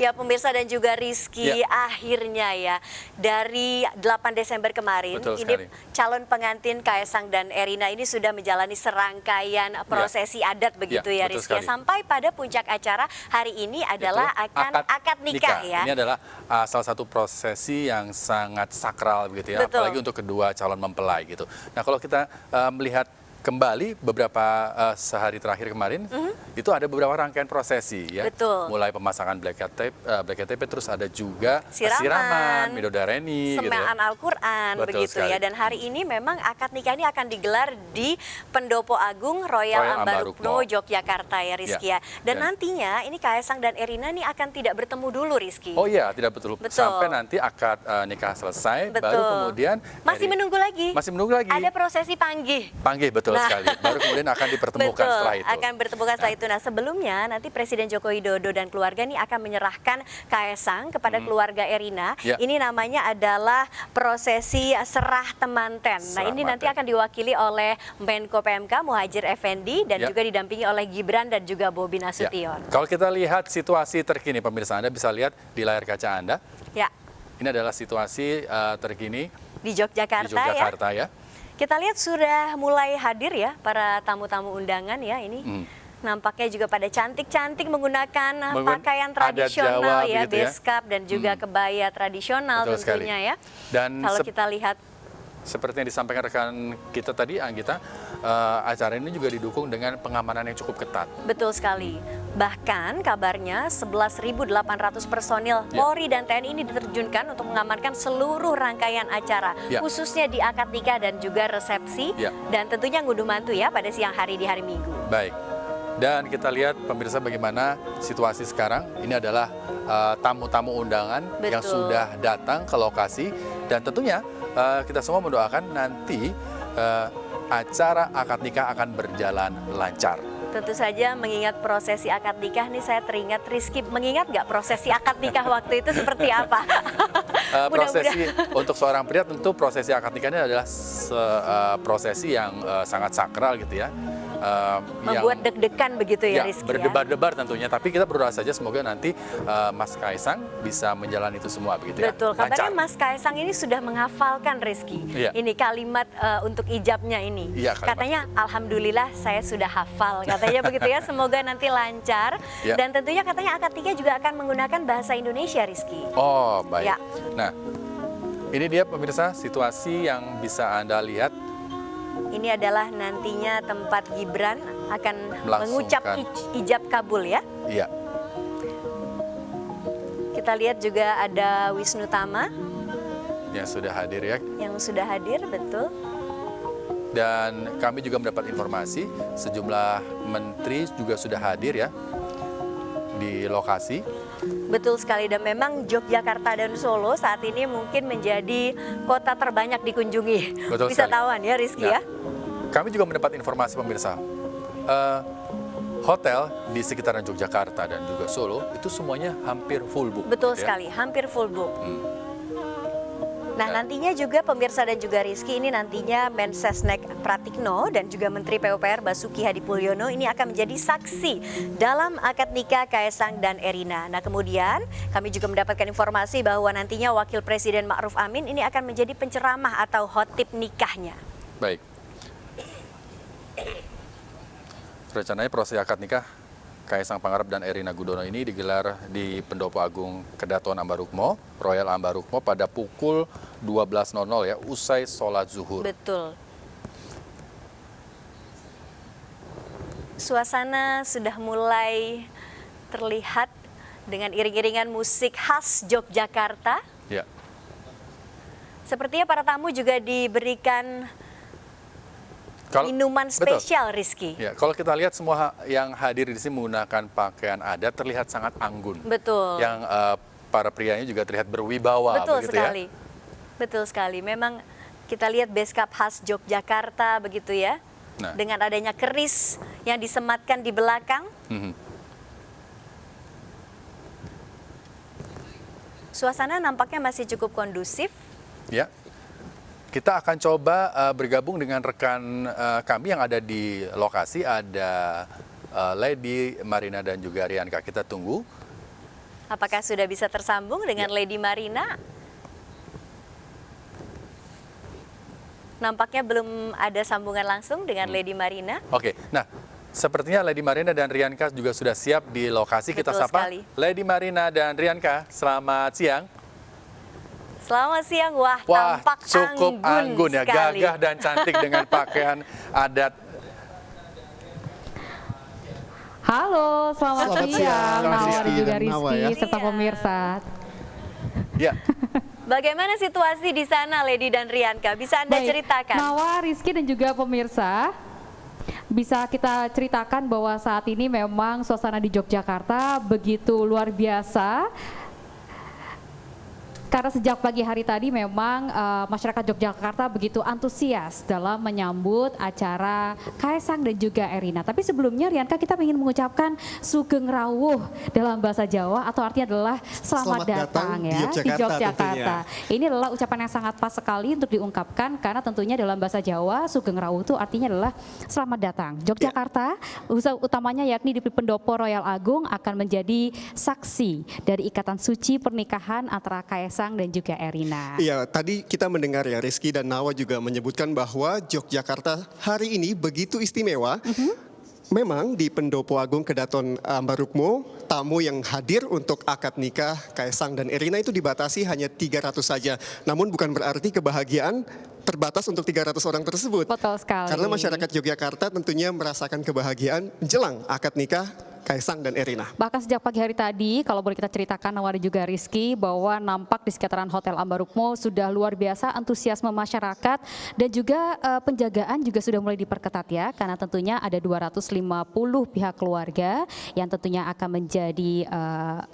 Ya pemirsa dan juga Rizky, Ya. akhirnya ya dari 8 Desember kemarin Betul ini sekali. calon pengantin Kaesang dan Erina ini sudah menjalani serangkaian prosesi adat begitu ya betul Rizky. sekali. Sampai pada puncak acara hari ini adalah Itu akan akad nikah ya. Ini adalah salah satu prosesi yang sangat sakral begitu ya, Betul. apalagi untuk kedua calon mempelai gitu. Nah kalau kita melihat kembali beberapa sehari terakhir kemarin, itu ada beberapa rangkaian prosesi ya. Betul. Mulai pemasangan black KTP, terus ada juga Siraman, midodareni gitu ya. Semean Al-Quran Betul begitu sekali. ya. Dan hari ini memang akad nikah ini akan digelar di Pendopo Agung Royal Ambarukmo, Yogyakarta ya Rizky ya. Dan nantinya ini Kaesang dan Erina ini akan tidak bertemu dulu Rizky. Oh iya, tidak betul. Sampai nanti akad nikah selesai, baru kemudian masih menunggu lagi. Masih menunggu lagi. Ada prosesi panggih. Panggih betul sekali. Baru kemudian akan dipertemukan Betul, setelah itu. akan bertemukan setelah itu. Nah sebelumnya nanti Presiden Joko Widodo dan keluarga ini akan menyerahkan Kaesang kepada keluarga Erina. Ya. Ini namanya adalah prosesi serah temanten. Nah ini nanti akan diwakili oleh Menko PMK Muhadjir Effendi dan juga didampingi oleh Gibran dan juga Bobi Nasution. Kalau kita lihat situasi terkini pemirsa, Anda bisa lihat di layar kaca Anda. Ya. Ini adalah situasi terkini di Yogyakarta ya. Kita lihat sudah mulai hadir ya para tamu-tamu undangan ya ini. Nampaknya juga pada cantik-cantik menggunakan pakaian tradisional ya, beskap dan juga kebaya tradisional tentunya ya. Dan kalau kita lihat seperti yang disampaikan rekan kita tadi, Anggita, acara ini juga didukung dengan pengamanan yang cukup ketat. Betul sekali. Bahkan kabarnya 11.800 personil Polri dan TNI ini diterjunkan untuk mengamankan seluruh rangkaian acara, khususnya di akad nikah dan juga resepsi, dan tentunya ngunduh mantu ya pada siang hari di hari Minggu. Baik. Dan kita lihat pemirsa bagaimana situasi sekarang. Ini adalah tamu-tamu undangan yang sudah datang ke lokasi, dan tentunya kita semua mendoakan nanti acara akad nikah akan berjalan lancar. Tentu saja mengingat prosesi akad nikah nih saya teringat Rizky, mengingat nggak prosesi akad nikah waktu itu seperti apa? Prosesi untuk seorang pria tentu prosesi akad nikah ini adalah prosesi yang sangat sakral gitu ya. Membuat deg-degan begitu ya Rizky. Berdebar-debar tentunya, tapi kita berdoa saja semoga nanti Mas Kaesang bisa menjalani itu semua begitu ya. Betul, kabarnya Mas Kaesang ini sudah menghafalkan Rizky. Ini kalimat untuk ijabnya ini. Katanya alhamdulillah saya sudah hafal, katanya begitu ya. Semoga nanti lancar dan tentunya katanya akad nikah juga akan menggunakan bahasa Indonesia Rizky. Oh baik. Nah ini dia pemirsa situasi yang bisa Anda lihat. Ini adalah nantinya tempat Gibran akan mengucap ijab kabul ya. Iya. Kita lihat juga ada Wisnu Tama. Yang sudah hadir ya. Yang sudah hadir, betul. Dan kami juga mendapat informasi sejumlah menteri juga sudah hadir ya di lokasi. Betul sekali, dan memang Yogyakarta dan Solo saat ini mungkin menjadi kota terbanyak dikunjungi wisatawan ya Rizky ya. Kami juga mendapat informasi pemirsa, hotel di sekitaran Yogyakarta dan juga Solo itu semuanya hampir full book. Betul sekali, hampir full book. Nah nantinya juga pemirsa dan juga Rizky, ini nantinya Mensesnek Pratikno dan juga Menteri PUPR Basuki Hadipulyono ini akan menjadi saksi dalam akad nikah Kaesang dan Erina. Nah kemudian kami juga mendapatkan informasi bahwa nantinya Wakil Presiden Ma'ruf Amin ini akan menjadi penceramah atau khotib nikahnya. Baik. Rencananya prosesi akad nikah Kaesang Pangarep dan Erina Gudono ini digelar di Pendopo Agung Kedaton Ambarukmo, Royal Ambarukmo pada pukul 12.00 ya, usai sholat zuhur. Betul. Suasana sudah mulai terlihat dengan iring-iringan musik khas Yogyakarta. Ya. Sepertinya para tamu juga diberikan minuman spesial, Rizky. Ya, kalau kita lihat semua yang hadir di sini menggunakan pakaian adat terlihat sangat anggun. Betul. Yang para prianya juga terlihat berwibawa. Betul begitu sekali. Ya? Betul sekali. Memang kita lihat beskap khas Yogyakarta begitu ya. Nah. Dengan adanya keris yang disematkan di belakang. Suasana nampaknya masih cukup kondusif. Ya. Kita akan coba bergabung dengan rekan kami yang ada di lokasi, ada Lady, Marina dan juga Rianka. Kita tunggu. Apakah sudah bisa tersambung dengan Lady Marina? Nampaknya belum ada sambungan langsung dengan Lady Marina. Oke, nah sepertinya Lady Marina dan Rianka juga sudah siap di lokasi. Kita Betul sapa sekali. Lady Marina dan Rianka, selamat siang. Selamat siang, wah tampak cukup anggun ya, sekali. gagah dan cantik dengan pakaian adat. Halo, selamat siang, Selamat Nawa siang. dan juga Dan Nawa Rizky, ya. serta pemirsa. Ya, Bagaimana situasi di sana, Lady dan Rianka? Bisa Anda Baik, ceritakan? Nawa, Rizky dan juga pemirsa, bisa kita ceritakan bahwa saat ini memang suasana di Yogyakarta begitu luar biasa. Karena sejak pagi hari tadi memang masyarakat Yogyakarta begitu antusias dalam menyambut acara Kaesang dan juga Erina. Tapi sebelumnya Rianka, kita ingin mengucapkan Sugeng Rawuh dalam bahasa Jawa, atau artinya adalah selamat datang di ya di Yogyakarta. tentunya. Ini adalah ucapan yang sangat pas sekali untuk diungkapkan, karena tentunya dalam bahasa Jawa Sugeng Rawuh itu artinya adalah selamat datang. Yogyakarta utamanya yakni di Pendopo Royal Agung akan menjadi saksi dari ikatan suci pernikahan antara Kaesang dan juga Erina. Iya, tadi kita mendengar ya, Rizky dan Nawa juga menyebutkan bahwa Yogyakarta hari ini begitu istimewa. Memang di Pendopo Agung Kedaton Ambarukmo, tamu yang hadir untuk akad nikah Kaesang dan Erina itu dibatasi hanya 300 saja. Namun bukan berarti kebahagiaan terbatas untuk 300 orang tersebut. Betul sekali. Karena masyarakat Yogyakarta tentunya merasakan kebahagiaan menjelang akad nikah Kaesang dan Erina. Bahkan sejak pagi hari tadi, kalau boleh kita ceritakan Nawa dan juga Rizky, bahwa nampak di sekitaran Hotel Ambarukmo sudah luar biasa antusiasme masyarakat, dan juga penjagaan juga sudah mulai diperketat ya, karena tentunya ada 250 pihak keluarga yang tentunya akan menjadi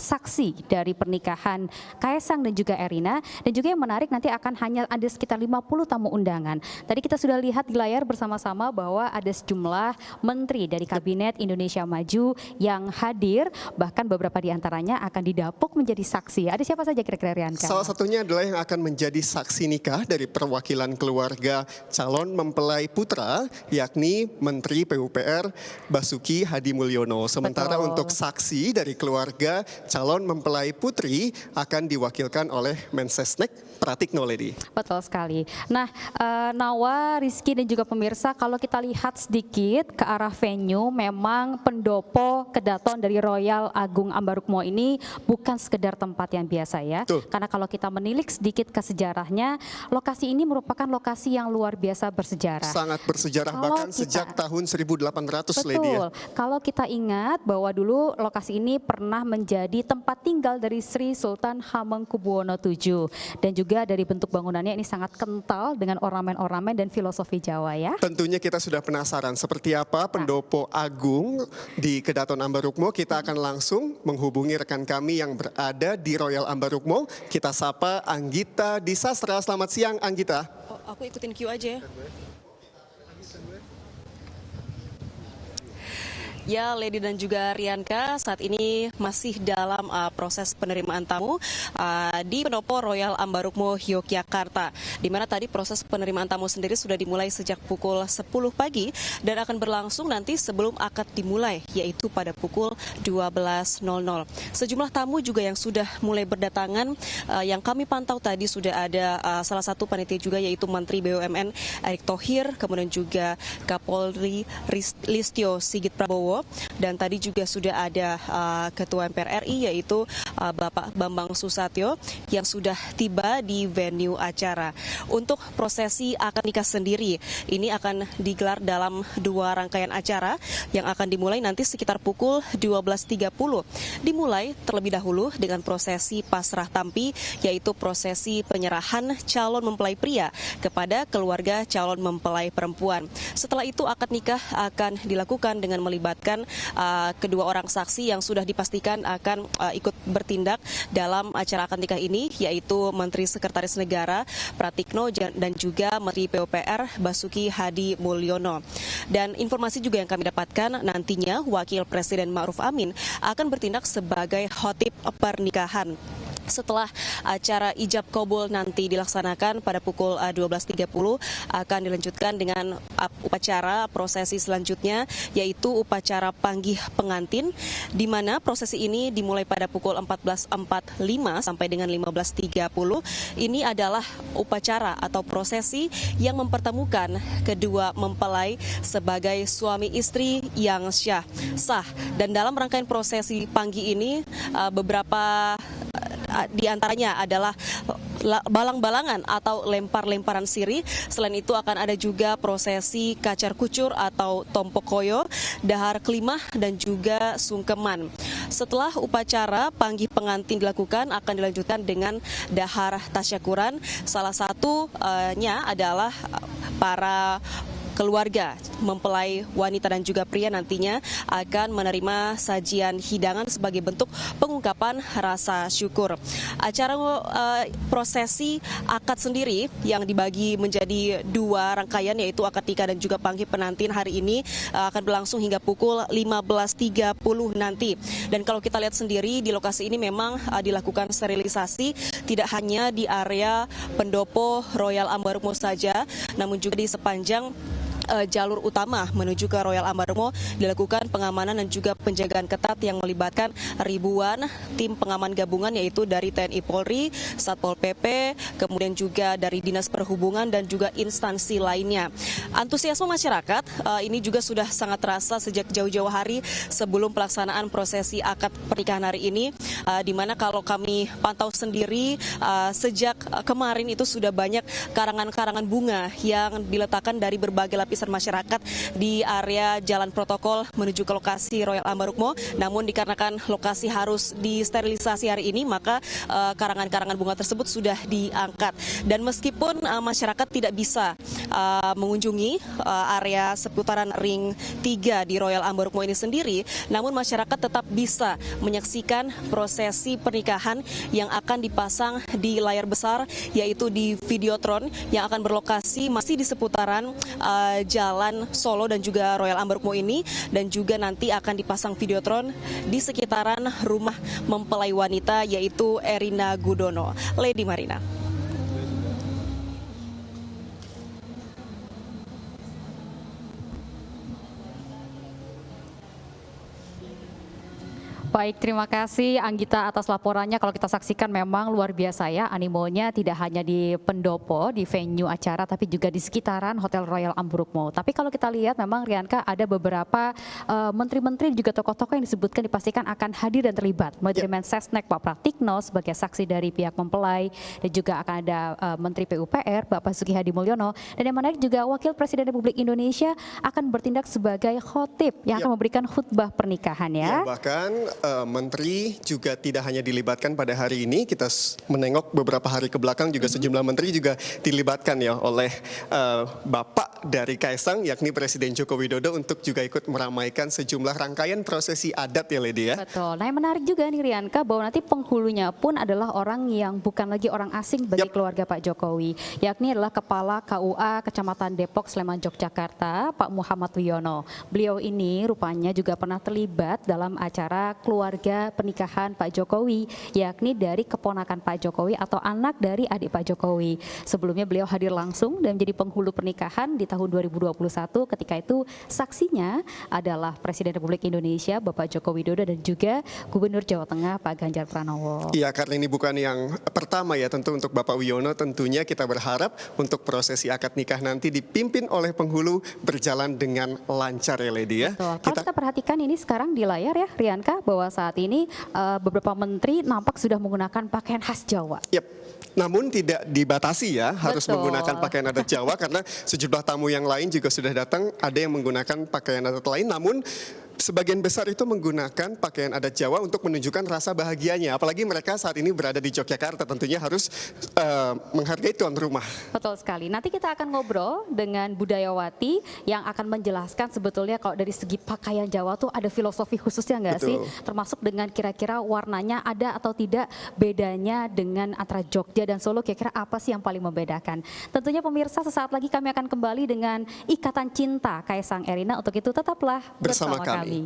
saksi dari pernikahan Kaesang dan juga Erina. Dan juga yang menarik, nanti akan hanya ada sekitar 50 tamu undangan. Tadi kita sudah lihat di layar bersama-sama bahwa ada sejumlah menteri dari Kabinet Indonesia Maju yang hadir, bahkan beberapa di antaranya akan didapuk menjadi saksi. Ada siapa saja kira-kira, Rianka? Salah satunya adalah yang akan menjadi saksi nikah dari perwakilan keluarga calon mempelai putra, yakni Menteri PUPR Basuki Hadi Mulyono. Sementara Betul. untuk saksi dari keluarga calon mempelai putri akan diwakilkan oleh Mensesnek Pratikno, Lady. Betul sekali. Nah, Nawa, Rizky dan juga pemirsa, kalau kita lihat sedikit ke arah venue, memang Pendopo Kedaton dari Royal Agung Ambarukmo ini bukan sekedar tempat yang biasa ya. Betul. Karena kalau kita menilik sedikit ke sejarahnya, lokasi ini merupakan lokasi yang luar biasa bersejarah. Sangat bersejarah, Kalau bahkan kita- sejak tahun 1800, Lady. Ya. Betul. Kalau kita ingat bahwa dulu lokasi ini pernah menjadi tempat tinggal dari Sri Sultan Hamengkubuwono VII, dan juga dari bentuk bangunannya ini sangat kental dengan ornamen-ornamen dan filosofi Jawa ya. Tentunya kita sudah penasaran seperti apa Pendopo Agung di Kedaton Ambarukmo. Kita akan langsung menghubungi rekan kami yang berada di Royal Ambarukmo. Kita sapa Anggita Disastra. Selamat siang, Anggita. Oh, aku ikutin Q aja ya. Ya, Lady dan juga Rianka, saat ini masih dalam proses penerimaan tamu di Pendopo Royal Ambarukmo Yogyakarta, di mana tadi proses penerimaan tamu sendiri sudah dimulai sejak pukul 10 pagi dan akan berlangsung nanti sebelum akad dimulai, yaitu pada pukul 12.00. Sejumlah tamu juga yang sudah mulai berdatangan, yang kami pantau tadi sudah ada salah satu panitia juga, yaitu Menteri BUMN Erick Thohir, kemudian juga Kapolri Listio Sigit Prabowo, dan tadi juga sudah ada Ketua MPR RI, yaitu Bapak Bambang Susatyo, yang sudah tiba di venue acara. Untuk prosesi akad nikah sendiri, ini akan digelar dalam 2 rangkaian acara yang akan dimulai nanti sekitar pukul 12.30. Dimulai terlebih dahulu dengan prosesi pasrah tampi, yaitu prosesi penyerahan calon mempelai pria kepada keluarga calon mempelai perempuan. Setelah itu akad nikah akan dilakukan dengan melibatkan kedua orang saksi yang sudah dipastikan akan ikut bertindak dalam acara akad nikah ini, yaitu Menteri Sekretaris Negara Pratikno dan juga Menteri PUPR Basuki Hadi Mulyono. Dan informasi juga yang kami dapatkan, nantinya Wakil Presiden Ma'ruf Amin akan bertindak sebagai khotib pernikahan. Setelah acara ijab kabul nanti dilaksanakan pada pukul 12.30 akan dilanjutkan dengan upacara prosesi selanjutnya, yaitu upacara panggih pengantin, di mana prosesi ini dimulai pada pukul 14.45 sampai dengan 15.30. Ini adalah upacara atau prosesi yang mempertemukan kedua mempelai sebagai suami istri yang sah. Dan dalam rangkaian prosesi panggih ini beberapa di antaranya adalah balang-balangan atau lempar-lemparan sirih. Selain itu akan ada juga prosesi kacar kucur atau tompokoyo, dahar kelimah, dan juga sungkeman. Setelah upacara panggih pengantin dilakukan, akan dilanjutkan dengan dahar tasyakuran. Salah satunya adalah para keluarga mempelai wanita dan juga pria nantinya akan menerima sajian hidangan sebagai bentuk pengungkapan rasa syukur. Acara prosesi akad sendiri yang dibagi menjadi dua rangkaian, yaitu akad nikah dan juga panggih penantin, hari ini akan berlangsung hingga pukul 15.30 nanti. Dan kalau kita lihat sendiri di lokasi ini memang dilakukan sterilisasi tidak hanya di area pendopo Royal Ambarukmo saja, namun juga di sepanjang jalur utama menuju ke Royal Ambarukmo dilakukan pengamanan dan juga penjagaan ketat yang melibatkan ribuan tim pengaman gabungan, yaitu dari TNI Polri, Satpol PP, kemudian juga dari Dinas Perhubungan dan juga instansi lainnya. Antusiasme masyarakat ini juga sudah sangat terasa sejak jauh-jauh hari sebelum pelaksanaan prosesi akad pernikahan hari ini, di mana kalau kami pantau sendiri sejak kemarin itu sudah banyak karangan-karangan bunga yang diletakkan dari berbagai lapisan masyarakat di area jalan protokol menuju ke lokasi Royal Ambarukmo. Namun dikarenakan lokasi harus disterilisasi hari ini, maka karangan-karangan bunga tersebut sudah diangkat. Dan meskipun masyarakat tidak bisa mengunjungi area seputaran ring 3 di Royal Ambarukmo ini sendiri, namun masyarakat tetap bisa menyaksikan prosesi pernikahan yang akan dipasang di layar besar, yaitu di Videotron yang akan berlokasi masih di seputaran Jalan Solo dan juga Royal Ambarukmo ini, dan juga nanti akan dipasang Videotron di sekitaran rumah mempelai wanita, yaitu Erina Gudono. Lady Marina. Baik, terima kasih Anggita atas laporannya. Kalau kita saksikan memang luar biasa ya, animonya tidak hanya di pendopo, di venue acara, tapi juga di sekitaran Hotel Royal Ambarukmo. Tapi kalau kita lihat memang Rianka ada beberapa menteri-menteri juga tokoh-tokoh yang disebutkan dipastikan akan hadir dan terlibat. Mulai dari Mensesnek Pak Pratikno sebagai saksi dari pihak mempelai, dan juga akan ada Menteri PUPR Bapak Basuki Hadi Mulyono. Dan yang menarik juga Wakil Presiden Republik Indonesia akan bertindak sebagai khotib yang akan memberikan khutbah pernikahan ya. Bahkan menteri juga tidak hanya dilibatkan pada hari ini, kita menengok beberapa hari ke belakang juga sejumlah menteri juga dilibatkan ya oleh Bapak dari Kaisang, yakni Presiden Joko Widodo, untuk juga ikut meramaikan sejumlah rangkaian prosesi adat ya Lady ya. Betul. Nah yang menarik juga nih Rianka, bahwa nanti penghulunya pun adalah orang yang bukan lagi orang asing bagi keluarga Pak Jokowi, yakni adalah Kepala KUA Kecamatan Depok Sleman Yogyakarta Pak Muhammad Wiono. Beliau ini rupanya juga pernah terlibat dalam acara keluarga pernikahan Pak Jokowi, yakni dari keponakan Pak Jokowi atau anak dari adik Pak Jokowi. Sebelumnya beliau hadir langsung dan menjadi penghulu pernikahan di tahun 2021. Ketika itu saksinya adalah Presiden Republik Indonesia Bapak Joko Widodo dan juga Gubernur Jawa Tengah Pak Ganjar Pranowo. Iya, karena ini bukan yang pertama ya tentu untuk Bapak Wiono. Tentunya kita berharap untuk prosesi akad nikah nanti dipimpin oleh penghulu berjalan dengan lancar ya Lady ya. Betul. Kalau kita perhatikan ini sekarang di layar ya Rianka, bahwa saat ini beberapa menteri nampak sudah menggunakan pakaian khas Jawa. Namun tidak dibatasi ya, harus menggunakan pakaian adat Jawa, karena sejumlah tamu yang lain juga sudah datang, ada yang menggunakan pakaian adat lain, namun sebagian besar itu menggunakan pakaian adat Jawa untuk menunjukkan rasa bahagianya. Apalagi mereka saat ini berada di Yogyakarta, tentunya harus menghargai tuan rumah. Betul sekali. Nanti kita akan ngobrol dengan budayawati yang akan menjelaskan sebetulnya kalau dari segi pakaian Jawa tuh ada filosofi khususnya nggak sih? Termasuk dengan kira-kira warnanya ada atau tidak bedanya dengan antara Jogja dan Solo, kira-kira apa sih yang paling membedakan? Tentunya pemirsa, sesaat lagi kami akan kembali dengan Ikatan Cinta Kaisang Erina. Untuk itu tetaplah bersama kami.